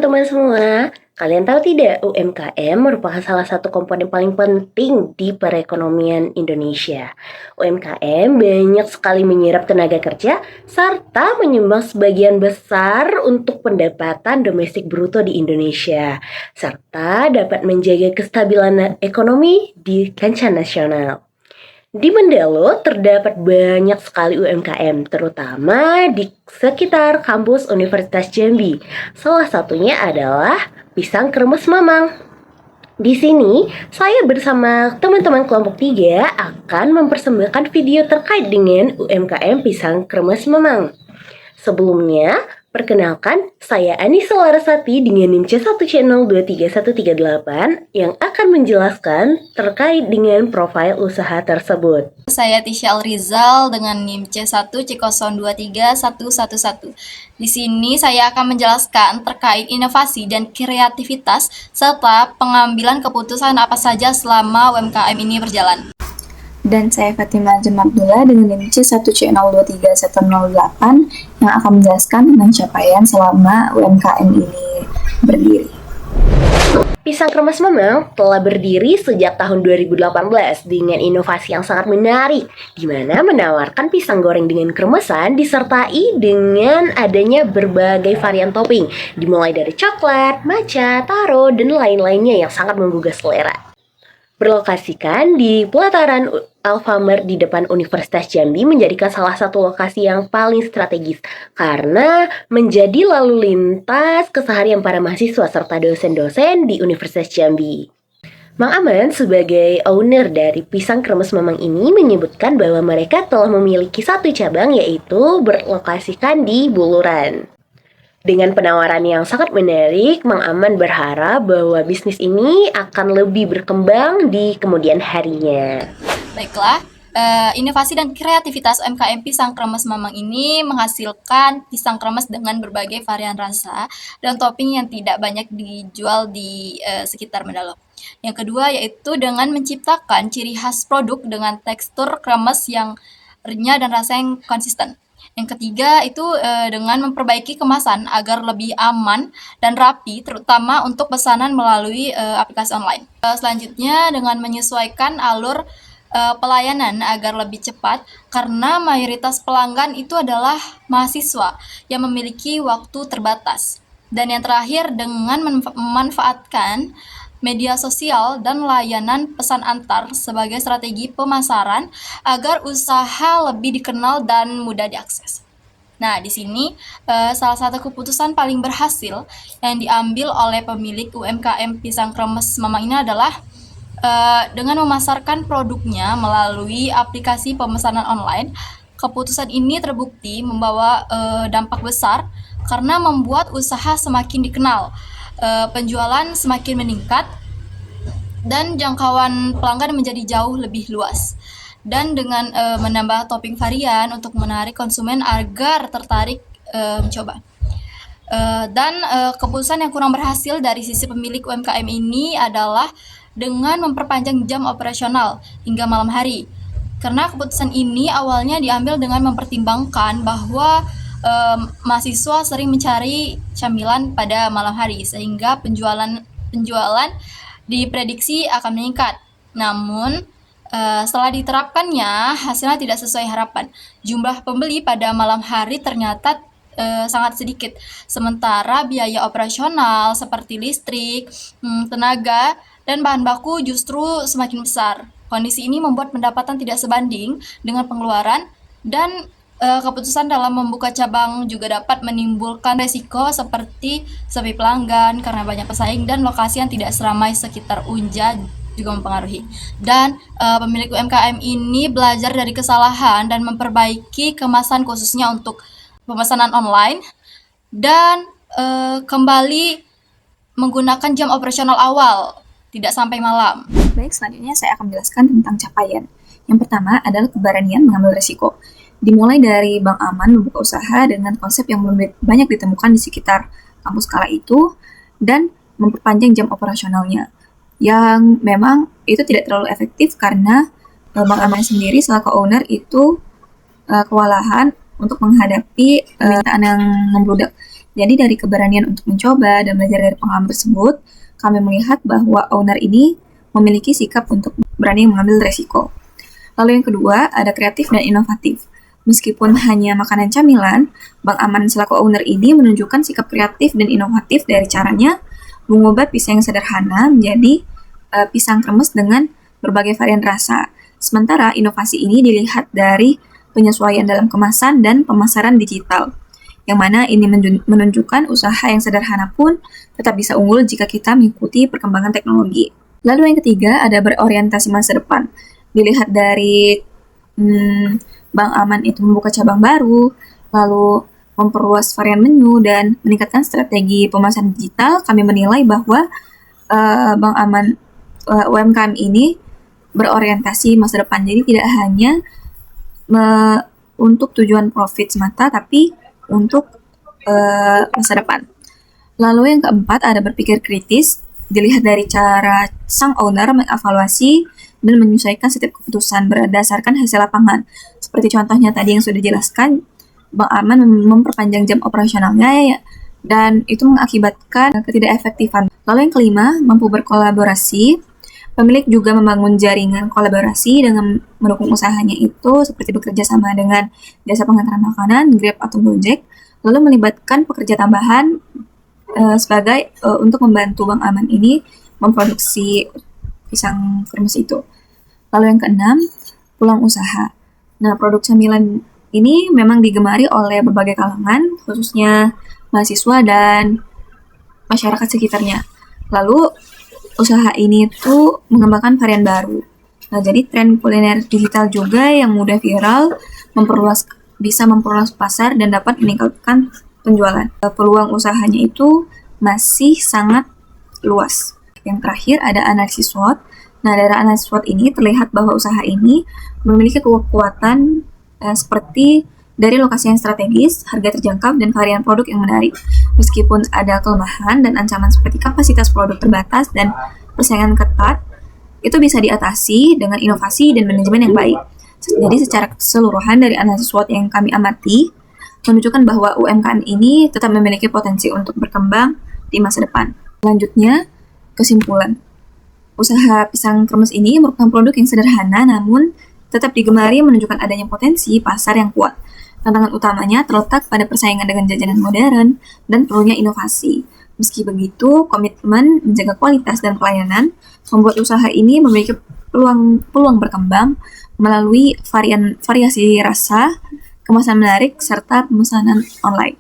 teman-teman semua, kalian tahu tidak UMKM merupakan salah satu komponen paling penting di perekonomian Indonesia. UMKM banyak sekali menyerap tenaga kerja serta menyumbang sebagian besar untuk pendapatan domestik bruto di Indonesia, serta dapat menjaga kestabilan ekonomi di kancah nasional. Di Mendelo terdapat banyak sekali UMKM, terutama di sekitar kampus Universitas Jambi. Salah satunya adalah Pisang Kremes Mamang. Di sini, saya bersama teman-teman kelompok 3 akan mempersembahkan video terkait dengan UMKM Pisang Kremes Mamang. Sebelumnya, perkenalkan, saya Anissa Larasati dengan NIM C1C0231138 yang akan menjelaskan terkait dengan profil usaha tersebut. Saya Tisha Rizal dengan NIM C1C023111. Di sini saya akan menjelaskan terkait inovasi dan kreativitas serta pengambilan keputusan apa saja selama UMKM ini berjalan. Dan saya Fatimah Abdullah dengan NIM C1C0231108 yang akan menjelaskan tentang capaian selama UMKM ini berdiri. Pisang Kremes Mamang telah berdiri sejak tahun 2018 dengan inovasi yang sangat menarik, di mana menawarkan pisang goreng dengan kremesan disertai dengan adanya berbagai varian topping, dimulai dari coklat, matcha, taro, dan lain-lainnya yang sangat menggugah selera. Berlokasikan di pelataran Alfamart di depan Universitas Jambi menjadikan salah satu lokasi yang paling strategis karena menjadi lalu lintas keseharian para mahasiswa serta dosen-dosen di Universitas Jambi. Mang Aman sebagai owner dari Pisang Kremes Mamang ini menyebutkan bahwa mereka telah memiliki satu cabang yaitu berlokasikan di Buluran. Dengan penawaran yang sangat menarik, Mang Aman berharap bahwa bisnis ini akan lebih berkembang di kemudian harinya. Baiklah, inovasi dan kreativitas UMKM Pisang Kremes Mamang ini menghasilkan pisang kremes dengan berbagai varian rasa dan topping yang tidak banyak dijual di sekitar Mendelo. Yang kedua yaitu dengan menciptakan ciri khas produk dengan tekstur kremes yang renyah dan rasa yang konsisten. Yang ketiga itu dengan memperbaiki kemasan agar lebih aman dan rapi, terutama untuk pesanan melalui aplikasi online. Selanjutnya dengan menyesuaikan alur pelayanan agar lebih cepat, karena mayoritas pelanggan itu adalah mahasiswa yang memiliki waktu terbatas. Dan yang terakhir dengan memanfaatkan media sosial dan layanan pesan antar sebagai strategi pemasaran agar usaha lebih dikenal dan mudah diakses. Nah, di sini salah satu keputusan paling berhasil yang diambil oleh pemilik UMKM Pisang Kremes Mamang ini adalah dengan memasarkan produknya melalui aplikasi pemesanan online. Keputusan ini terbukti membawa dampak besar karena membuat usaha semakin dikenal, penjualan semakin meningkat, dan jangkauan pelanggan menjadi jauh lebih luas. Dan dengan menambah topping varian untuk menarik konsumen agar tertarik mencoba. Dan keputusan yang kurang berhasil dari sisi pemilik UMKM ini adalah dengan memperpanjang jam operasional hingga malam hari. Karena keputusan ini awalnya diambil dengan mempertimbangkan bahwa mahasiswa sering mencari camilan pada malam hari sehingga penjualan diprediksi akan meningkat. Namun setelah diterapkannya hasilnya tidak sesuai harapan. Jumlah pembeli pada malam hari ternyata sangat sedikit. Sementara biaya operasional seperti listrik, tenaga, dan bahan baku justru semakin besar. Kondisi ini membuat pendapatan tidak sebanding dengan pengeluaran, dan keputusan dalam membuka cabang juga dapat menimbulkan resiko seperti sepi pelanggan karena banyak pesaing dan lokasi yang tidak seramai sekitar Unja juga mempengaruhi. Dan pemilik UMKM ini belajar dari kesalahan dan memperbaiki kemasan khususnya untuk pemesanan online dan kembali menggunakan jam operasional awal, tidak sampai malam. Baik, selanjutnya saya akan menjelaskan tentang capaian. Yang pertama adalah keberanian mengambil risiko. Dimulai dari Bang Aman membuka usaha dengan konsep yang belum banyak ditemukan di sekitar kampus kala itu dan memperpanjang jam operasionalnya. Yang memang itu tidak terlalu efektif karena Bang Aman sendiri selaku owner itu kewalahan untuk menghadapi permintaan yang membludak. Jadi dari keberanian untuk mencoba dan belajar dari pengalaman tersebut, kami melihat bahwa owner ini memiliki sikap untuk berani mengambil resiko. Lalu yang kedua, ada kreatif dan inovatif. Meskipun hanya makanan camilan, Bang Aman selaku owner ini menunjukkan sikap kreatif dan inovatif dari caranya mengubah pisang yang sederhana menjadi pisang kremes dengan berbagai varian rasa. Sementara inovasi ini dilihat dari penyesuaian dalam kemasan dan pemasaran digital, yang mana ini menunjukkan usaha yang sederhana pun tetap bisa unggul jika kita mengikuti perkembangan teknologi. Lalu yang ketiga ada berorientasi masa depan. Dilihat dari Bang Aman itu membuka cabang baru, lalu memperluas varian menu dan meningkatkan strategi pemasaran digital, kami menilai bahwa Bang Aman UMKM ini berorientasi masa depan. Jadi tidak hanya untuk tujuan profit semata, tapi untuk masa depan. Lalu yang keempat ada berpikir kritis. Dilihat dari cara sang owner mengevaluasi dan menyesuaikan setiap keputusan berdasarkan hasil lapangan. Seperti contohnya tadi yang sudah dijelaskan, Bang Aman memperpanjang jam operasionalnya ya, dan itu mengakibatkan ketidakefektifan. Lalu yang kelima, mampu berkolaborasi. Pemilik juga membangun jaringan kolaborasi dengan mendukung usahanya itu seperti bekerja sama dengan jasa pengantaran makanan, Grab atau Gojek, lalu melibatkan pekerja tambahan sebagai untuk membantu Bang Aman ini memproduksi pisang kremes itu. Lalu yang keenam, peluang usaha. Nah, produk camilan ini memang digemari oleh berbagai kalangan, khususnya mahasiswa dan masyarakat sekitarnya. Lalu usaha ini tuh mengembangkan varian baru. Nah, jadi tren kuliner digital juga yang mudah viral, bisa memperluas pasar dan dapat meningkatkan penjualan. Peluang usahanya itu masih sangat luas. Yang terakhir ada analisis SWOT. Nah, dari analisis SWOT ini terlihat bahwa usaha ini memiliki kekuatan seperti dari lokasi yang strategis, harga terjangkau, dan varian produk yang menarik. Meskipun ada kelemahan dan ancaman seperti kapasitas produk terbatas dan persaingan ketat, itu bisa diatasi dengan inovasi dan manajemen yang baik. Jadi secara keseluruhan dari analisis SWOT yang kami amati, menunjukkan bahwa UMKM ini tetap memiliki potensi untuk berkembang di masa depan. Selanjutnya, kesimpulan. Usaha pisang kremes ini merupakan produk yang sederhana namun tetap digemari, menunjukkan adanya potensi pasar yang kuat. Tantangan utamanya terletak pada persaingan dengan jajanan modern dan perlunya inovasi. Meski begitu, komitmen menjaga kualitas dan pelayanan membuat usaha ini memiliki peluang berkembang melalui variasi rasa, kemasan menarik, serta pemesanan online.